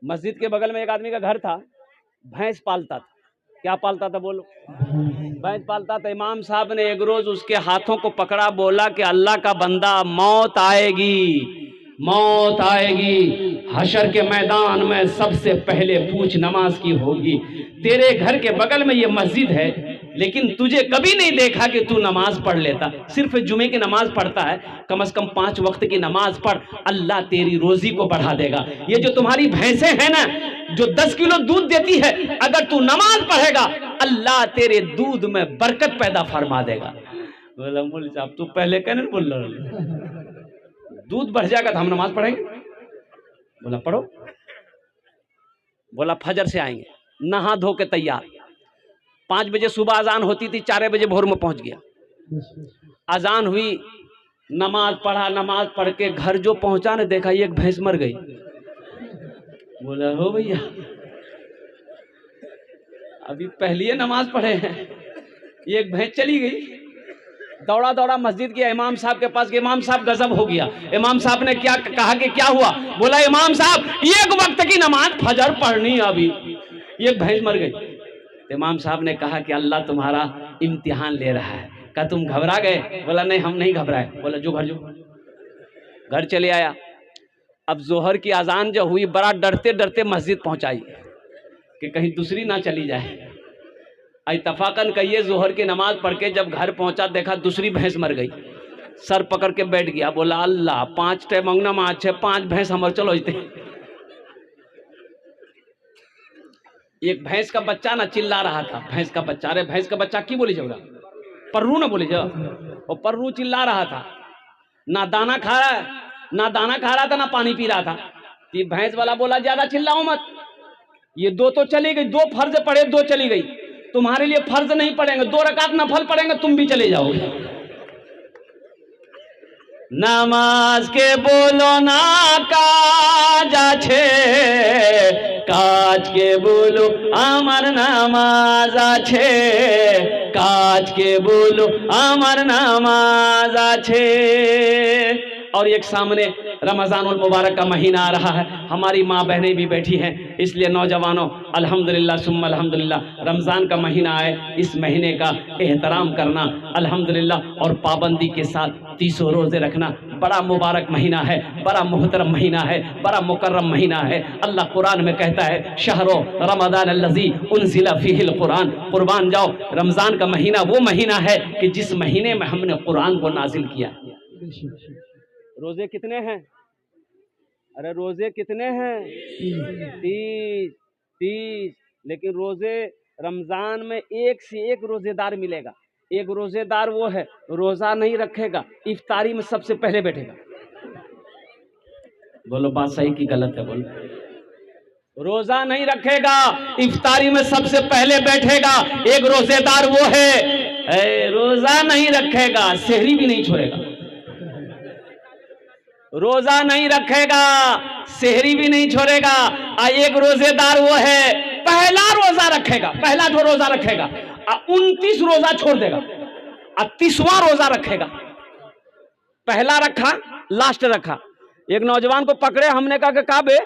مسجد کے بغل میں ایک آدمی کا گھر تھا، بھینس پالتا تھا۔ کیا پالتا تھا بولو؟ بھینس پالتا تھا۔ امام صاحب نے ایک روز اس کے ہاتھوں کو پکڑا، بولا کہ اللہ کا بندہ، موت آئے گی، موت آئے گی، حشر کے میدان میں سب سے پہلے پوچھ نماز کی ہوگی۔ تیرے گھر کے بغل میں یہ مسجد ہے، لیکن تجھے کبھی نہیں دیکھا کہ تو نماز پڑھ لیتا، صرف جمعے کی نماز پڑھتا ہے۔ کم از کم 5 وقت کی نماز پڑھ، اللہ تیری روزی کو بڑھا دے گا۔ یہ جو تمہاری بھینسیں ہیں نا، جو 10 کلو دودھ دیتی ہے، اگر تو نماز پڑھے گا اللہ تیرے دودھ میں برکت پیدا فرما دے گا۔ بولا مول صاحب تو پہلے کہنے بول رہا، دودھ بڑھ جائے گا تو ہم نماز پڑھیں گے؟ بولا پڑھو۔ بولا فجر سے آئیں گے، نہا دھو کے تیار، 5 بجے صبح اذان ہوتی تھی، 4 بجے بھور میں پہنچ گیا۔ اذان ہوئی، نماز پڑھا، نماز پڑھ کے گھر جو پہنچا نے دیکھا ایک بھینس مر گئی۔ بولا ہو بھیا ابھی پہلی نماز پڑھے ہیں، ایک بھینس چلی گئی۔ دوڑا دوڑا مسجد گیا امام صاحب کے پاس کہ امام صاحب غضب ہو گیا۔ امام صاحب نے کیا کہا کہ کیا ہوا؟ بولا امام صاحب ایک وقت کی نماز فجر پڑھنی ابھی، ایک بھینس مر گئی۔ امام صاحب نے کہا کہ اللہ تمہارا امتحان لے رہا ہے۔ کہا تم گھبرا گئے؟ بولا نہیں ہم نہیں گھبرائے۔ بولا جو گھر چلے آیا۔ اب ظہر کی اذان جو ہوئی، بڑا ڈرتے ڈرتے مسجد پہنچائی کہ کہیں دوسری نہ چلی جائے۔ اتفاقاً کہیے ظہر کی نماز پڑھ کے جب گھر پہنچا دیکھا دوسری بھینس مر گئی۔ سر پکڑ کے بیٹھ گیا، بولا اللہ 5 ٹے منگنا ماچ ہے، 5 بھینس ہمر چلو جتے۔ ایک بھینس کا بچہ نہ چلا رہا تھا، بھینس کا بچہ، ارے بھینس کا بچہ کی بولی جاؤ گا؟ پرو نہ بولی جاؤ، اور پرو چلا رہا تھا، نہ دانا کھا رہا تھا نہ پانی پی رہا تھا۔ یہ بھینس والا بولا زیادہ چلاؤ مت، یہ 2 تو چلی گئی، 2 فرض پڑے 2 چلی گئی، تمہارے لیے فرض نہیں پڑیں گے، 2 رکعت نفل پڑیں گے، تم بھی چلے جاؤ گے۔ نماز کے بولو نا کاج আছে কাজ কে বলো আমার নামাজ আছে কাজ কে বলো আমার নামাজ আছে। اور ایک سامنے رمضان المبارک کا مہینہ آ رہا ہے، ہماری ماں بہنیں بھی بیٹھی ہیں، اس لیے نوجوانوں الحمدللہ ثم الحمدللہ رمضان کا مہینہ آئے، اس مہینے کا احترام کرنا الحمدللہ اور پابندی کے ساتھ 30 روزے رکھنا بڑا مبارک مہینہ ہے، بڑا محترم مہینہ ہے، بڑا مکرم مہینہ ہے۔ اللہ قرآن میں کہتا ہے شہر رمضان الذی انزل فیہ القرآن، قربان جاؤ رمضان کا مہینہ وہ مہینہ ہے کہ جس مہینے میں ہم نے قرآن کو نازل کیا۔ روزے کتنے ہیں؟ ارے روزے کتنے ہیں؟ 30 لیکن روزے رمضان میں ایک سے ایک روزے دار ملے گا۔ ایک روزے دار وہ ہے روزہ نہیں رکھے گا، افطاری میں سب سے پہلے بیٹھے گا۔ بولو بات صحیح کی غلط ہے؟ بولو روزہ نہیں رکھے گا، افطاری میں سب سے پہلے بیٹھے گا۔ ایک روزے دار وہ ہے روزہ نہیں رکھے گا، سحری بھی نہیں چھوڑے گا، روزہ نہیں رکھے گا، سحری بھی نہیں چھوڑے گا۔ ایک روزے دار وہ ہے پہلا روزہ رکھے گا، پہلا جو روزہ رکھے گا 29 روزہ چھوڑ دے گا، 30واں روزہ رکھے گا۔ پہلا رکھا لاسٹ رکھا۔ ایک نوجوان کو پکڑے، ہم نے کہا کہ کعبے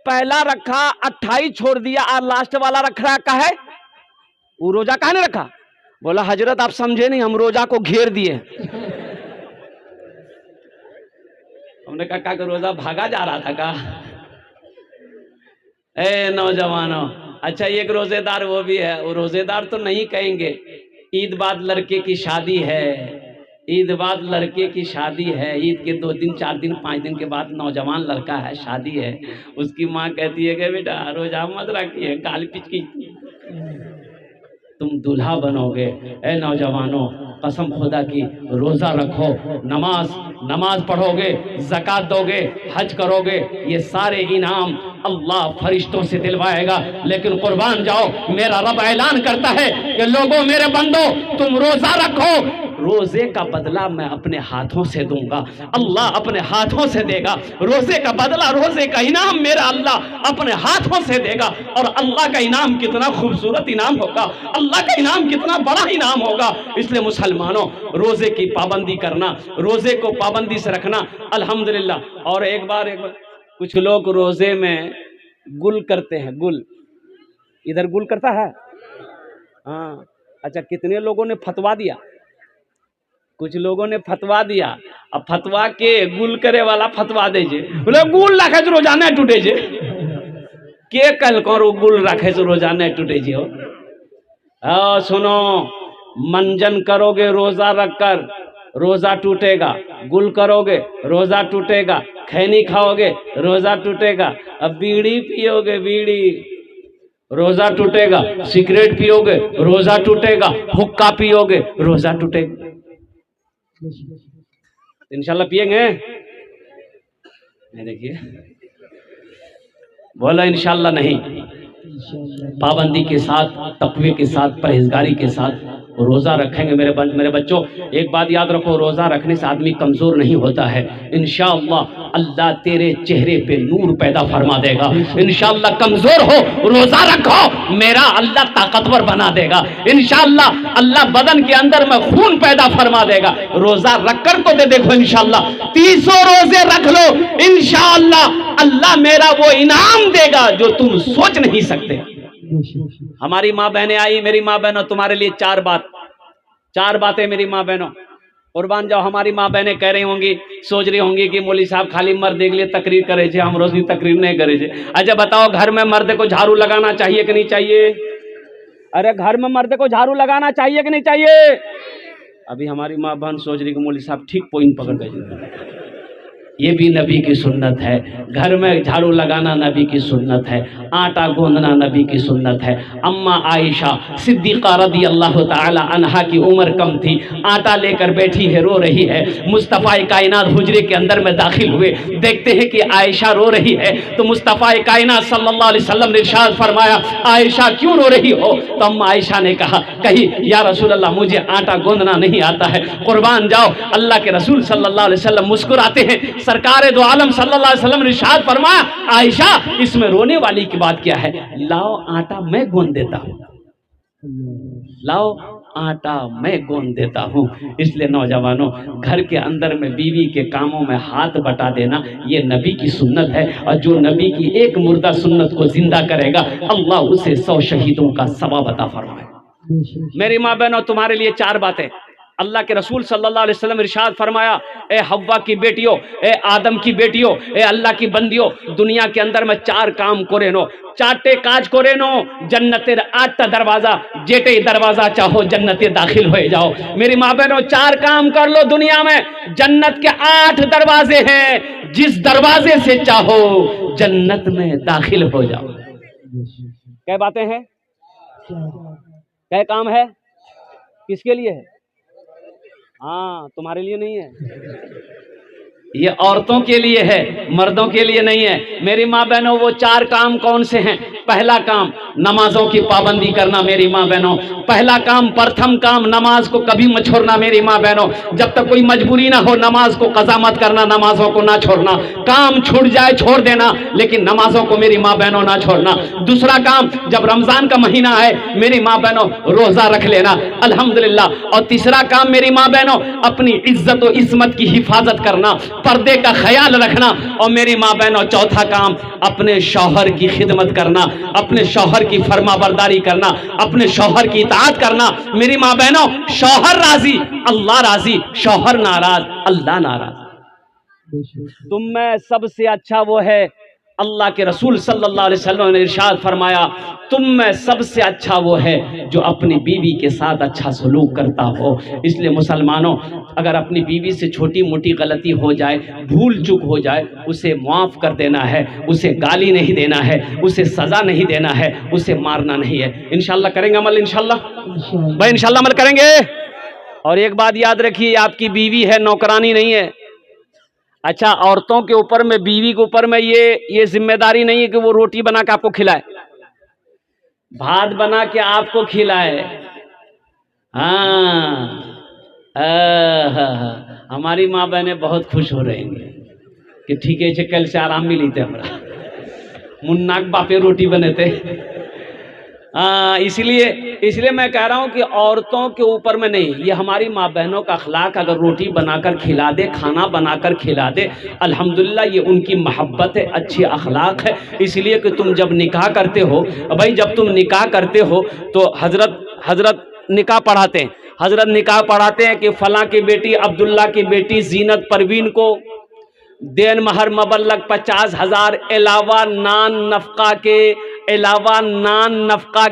پہلا رکھا 28 چھوڑ دیا اور لاسٹ والا رکھ رہا کا ہے، وہ روزہ کہاں نے رکھا؟ بولا حضرت آپ سمجھے نہیں، ہم روزہ کو گھیر دیے۔ ہم نے کہا کہ روزہ بھاگا جا رہا تھا کا؟ اے نوجوانوں، اچھا ایک روزے دار وہ بھی ہے، وہ روزے دار تو نہیں کہیں گے، عید بعد لڑکے کی شادی ہے، عید بعد لڑکے کی شادی ہے، عید کے 2 دن 4 دن 5 دن کے بعد نوجوان لڑکا ہے، شادی ہے، اس کی ماں کہتی ہے کہ بیٹا روزہ مت رکھیے، گال پچ کی تم دلہا بنو گے۔ اے نوجوانوں قسم خدا کی روزہ رکھو، نماز پڑھو گے، زکوٰۃ دو گے، حج کرو گے، یہ سارے انعام اللہ فرشتوں سے دلوائے گا۔ لیکن قربان جاؤ میرا رب اعلان کرتا ہے کہ لوگوں میرے بندو تم روزہ رکھو، روزے کا بدلہ میں اپنے ہاتھوں سے دوں گا، اللہ اپنے ہاتھوں سے دے گا، روزے کا بدلہ، روزے کا انعام میرا اللہ اپنے ہاتھوں سے دے گا۔ اور اللہ کا انعام کتنا خوبصورت انعام ہوگا، اللہ کا انعام کتنا بڑا انعام ہوگا۔ اس لیے مسلمانوں روزے کی پابندی کرنا، روزے کو پابندی سے رکھنا الحمدللہ۔ اور ایک بار کچھ لوگ روزے میں گل کرتے ہیں، گل ادھر گل کرتا ہے ہاں. اچھا کتنے لوگوں نے فتوا دیا؟ کچھ لوگوں نے فتوا دیا. اب فتوا کے گل کرے والا فتوا دے جے بولے گل رکھے تو روزانہ ٹوٹے جے کے کل کرو گل رکھے تو روزانہ ٹوٹے جے ہو. سنو، منجن کرو گے روزہ رکھ کر روزہ ٹوٹے گا، گل کرو گے روزہ ٹوٹے گا، کھینی کھاؤ گے روزہ ٹوٹے گا. اب بیڑی پیو گے بیڑی روزہ ٹوٹے گا، سگریٹ پیو گے روزہ ٹوٹے گا، حقہ پیو گے روزہ ٹوٹے گا. انشاءاللہ پیئیں گے؟ دیکھیے بولا انشاءاللہ نہیں. پابندی کے ساتھ، تقوی کے ساتھ، پرہیزگاری کے ساتھ روزہ رکھیں گے. میرے بچوں ایک بات یاد رکھو، روزہ رکھنے سے آدمی کمزور نہیں ہوتا ہے. انشاءاللہ اللہ تیرے چہرے پہ نور پیدا فرما دے گا. انشاءاللہ کمزور ہو روزہ رکھو، میرا اللہ طاقتور بنا دے گا. انشاءاللہ اللہ بدن کے اندر میں خون پیدا فرما دے گا. روزہ رکھ کر تو دیکھو انشاءاللہ 300 روزے رکھ لو، انشاءاللہ اللہ میرا وہ انعام دے گا جو تم سوچ نہیں سکتے. ہماری ماں بہنیں آئی، میری ماں بہنوں تمہارے لیے چار باتیں میری ماں بہنوں قربان جاؤ. ہماری ماں بہنیں کہہ رہی ہوں گی، سوچ رہی ہوں گی کہ مولوی صاحب خالی مرد کے لیے تقریر کرے چھے، ہم روزی تقریر نہیں کرے چھے. اچھا بتاؤ گھر میں مرد کو جھاڑو لگانا چاہیے کہ نہیں چاہیے؟ ارے گھر میں مرد کو جھاڑو لگانا چاہیے کہ نہیں چاہیے؟ ابھی ہماری ماں بہن سوچ رہی کہ مولوی صاحب ٹھیک پوائنٹ پکڑ گئے. یہ بھی نبی کی سنت ہے، گھر میں جھاڑو لگانا نبی کی سنت ہے، آٹا گوندنا نبی کی سنت ہے. اما عائشہ صدیقہ رضی اللہ تعالی عنہا کی عمر کم تھی، آٹا لے کر بیٹھی ہے، رو رہی ہے. مصطفیٰ کائنات حجرے کے اندر میں داخل ہوئے، دیکھتے ہیں کہ عائشہ رو رہی ہے تو مصطفیٰ کائنات صلی اللہ علیہ وسلم نے ارشاد فرمایا عائشہ کیوں رو رہی ہو؟ تو اما عائشہ نے کہی یا رسول اللہ مجھے آٹا گوندنا نہیں آتا ہے. قربان جاؤ اللہ کے رسول صلی اللہ علیہ وسلم مسکراتے ہیں. سرکار دو عالم صلی اللہ علیہ وسلم نے ارشاد فرمایا عائشہ اس میں رونے والی کی بات کیا ہے؟ لاؤ آٹا میں گوند دیتا ہوں، لاؤ آٹا میں گوند دیتا ہوں. اس لیے نوجوانوں گھر کے اندر میں بیوی کے کاموں میں ہاتھ بٹا دینا یہ نبی کی سنت ہے، اور جو نبی کی ایک مردہ سنت کو زندہ کرے گا اللہ اسے 100 شہیدوں کا ثواب عطا فرمائے. میری ماں بہنوں تمہارے لیے 4 باتیں. اللہ کے رسول صلی اللہ علیہ وسلم ارشاد فرمایا اے حوا کی بیٹیوں، اے آدم کی بیٹیوں، اے اللہ کی بندیوں، دنیا کے اندر میں 4 کام کرے نو، 4 کاج کرے نو جنتر 8 دروازہ جیٹے دروازہ چاہو جنت داخل ہوئے جاؤ. میری ماں بہنوں 4 کام کر لو، دنیا میں جنت کے 8 دروازے ہیں، جس دروازے سے چاہو جنت میں داخل ہو جاؤ. کیا باتیں ہیں؟ کیا کام ہے؟ کس کے لیے ہے؟ ہاں تمہارے لیے نہیں ہے، یہ عورتوں کے لیے ہے، مردوں کے لیے نہیں ہے. میری ماں بہنوں وہ 4 کام کون سے ہیں؟ پہلا کام نمازوں کی پابندی کرنا. میری ماں بہنوں پہلا کام، پرتھم کام نماز کو کبھی مت چھوڑنا. میری ماں بہنوں جب تک کوئی مجبوری نہ ہو نماز کو قضا مت کرنا، نمازوں کو نہ چھوڑنا. کام چھوٹ جائے چھوڑ دینا لیکن نمازوں کو میری ماں بہنوں نہ چھوڑنا. دوسرا کام جب رمضان کا مہینہ ہے میری ماں بہنوں روزہ رکھ لینا الحمدللہ. اور تیسرا کام میری ماں بہنوں اپنی عزت و عصمت کی حفاظت کرنا، پردے کا خیال رکھنا. اور میری ماں بہنوں چوتھا کام اپنے شوہر کی خدمت کرنا، اپنے شوہر کی فرما برداری کرنا، اپنے شوہر کی اطاعت کرنا. میری ماں بہنوں شوہر راضی اللہ راضی، شوہر ناراض اللہ ناراض. تم میں سب سے اچھا وہ ہے، اللہ کے رسول صلی اللہ علیہ وسلم نے ارشاد فرمایا تم میں سب سے اچھا وہ ہے جو اپنی بیوی کے ساتھ اچھا سلوک کرتا ہو. اس لیے مسلمانوں اگر اپنی بیوی سے چھوٹی موٹی غلطی ہو جائے، بھول چک ہو جائے، اسے معاف کر دینا ہے، اسے گالی نہیں دینا ہے، اسے سزا نہیں دینا ہے، اسے مارنا نہیں ہے. انشاءاللہ کریں گے عمل؟ انشاءاللہ بھائی انشاءاللہ عمل کریں گے. اور ایک بات یاد رکھیے آپ کی بیوی ہے، نوکرانی نہیں ہے. اچھا عورتوں کے اوپر میں، بیوی کے اوپر میں یہ ذمہ داری نہیں ہے کہ وہ روٹی بنا کے آپ کو کھلائے، بھات بنا کے آپ کو کھلائے. ہاں ہماری ماں بہنیں بہت خوش ہو رہے ہیں کہ ٹھیک ہے کل سے آرام ملی تھے ہمارا مناک باپے روٹی بنے تھے. اس لیے میں کہہ رہا ہوں کہ عورتوں کے اوپر میں نہیں، یہ ہماری ماں بہنوں کا اخلاق، اگر روٹی بنا کر کھلا دے، کھانا بنا کر کھلا دے، الحمدللہ یہ ان کی محبت ہے، اچھی اخلاق ہے۔ اس لیے کہ تم جب نکاح کرتے ہو، بھائی جب تم نکاح کرتے ہو تو حضرت نکاح پڑھاتے ہیں، حضرت نکاح پڑھاتے ہیں کہ فلاں کی بیٹی عبداللہ کی بیٹی زینت پروین کو دین مہر مبلغ 50,000 علاوہ نان نفقہ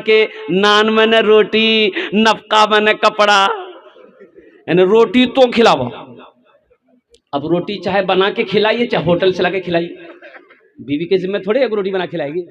کے، نان میں نے روٹی، نفقہ میں نے کپڑا، یعنی روٹی تو کھلاو۔ اب روٹی چاہے بنا کے کھلائیے چاہے ہوٹل چلا کے کھلائیے، بیوی کے ذمہ تھوڑے ایک روٹی بنا کھلائے گی۔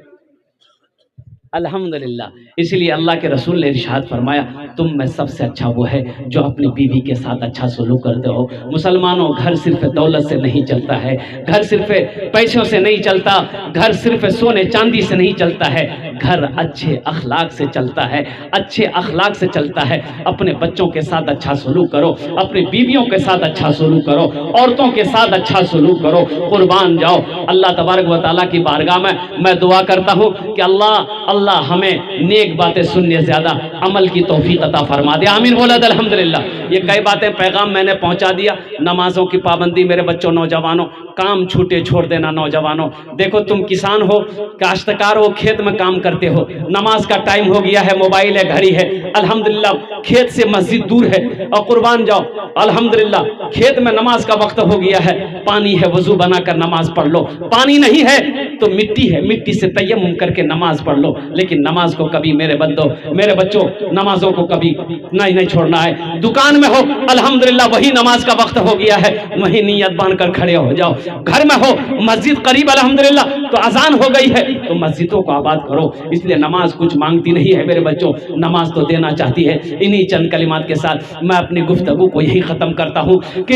الحمدللہ، اس لیے اللہ کے رسول نے ارشاد فرمایا تم میں سب سے اچھا وہ ہے جو اپنی بیوی کے ساتھ اچھا سلوک کرتے ہو۔ مسلمانوں، گھر صرف دولت سے نہیں چلتا ہے، گھر صرف پیسوں سے نہیں چلتا، گھر صرف سونے چاندی سے نہیں چلتا ہے، گھر اچھے اخلاق سے چلتا ہے، اچھے اخلاق سے چلتا ہے۔ اپنے بچوں کے ساتھ اچھا سلوک کرو، اپنی بیویوں کے ساتھ اچھا سلوک کرو، عورتوں کے ساتھ اچھا سلوک کرو، قربان جاؤ۔ اللہ تبارک و تعالیٰ کی بارگاہ میں دعا کرتا ہوں کہ اللہ ہمیں نیک باتیں سننے زیادہ عمل کی توفیق عطا فرما دے، آمین بولا دے الحمدللہ۔ یہ کئی باتیں پیغام میں نے پہنچا دیا۔ نمازوں کی پابندی، میرے بچوں نوجوانوں، کام چھوٹے چھوڑ دینا نوجوانوں۔ دیکھو تم کسان ہو، کاشتکار ہو، کھیت میں کام کرتے ہو، نماز کا ٹائم ہو گیا ہے، موبائل ہے، گھڑی ہے، الحمدللہ کھیت سے مسجد دور ہے، اور قربان جاؤ الحمدللہ کھیت میں نماز کا وقت ہو گیا ہے، پانی ہے وضو بنا کر نماز پڑھ لو، پانی نہیں ہے تو مٹی ہے، مٹی سے تیمم کر کے نماز پڑھ لو، لیکن نماز کو کبھی میرے بچوں نمازوں کو کبھی نہیں چھوڑنا ہے۔ دکان میں ہو الحمدللہ وہی نماز کا وقت ہو گیا ہے، وہی نیت باندھ کر کھڑے ہو جاؤ۔ گھر میں ہو مسجد قریب الحمدللہ تو اذان ہو گئی ہے تو مسجدوں کو آباد کرو۔ اس لیے نماز کچھ مانگتی نہیں ہے میرے بچوں، نماز تو دینا چاہتی ہے۔ انہی چند کلمات کے ساتھ میں اپنی گفتگو کو یہی ختم کرتا ہوں کہ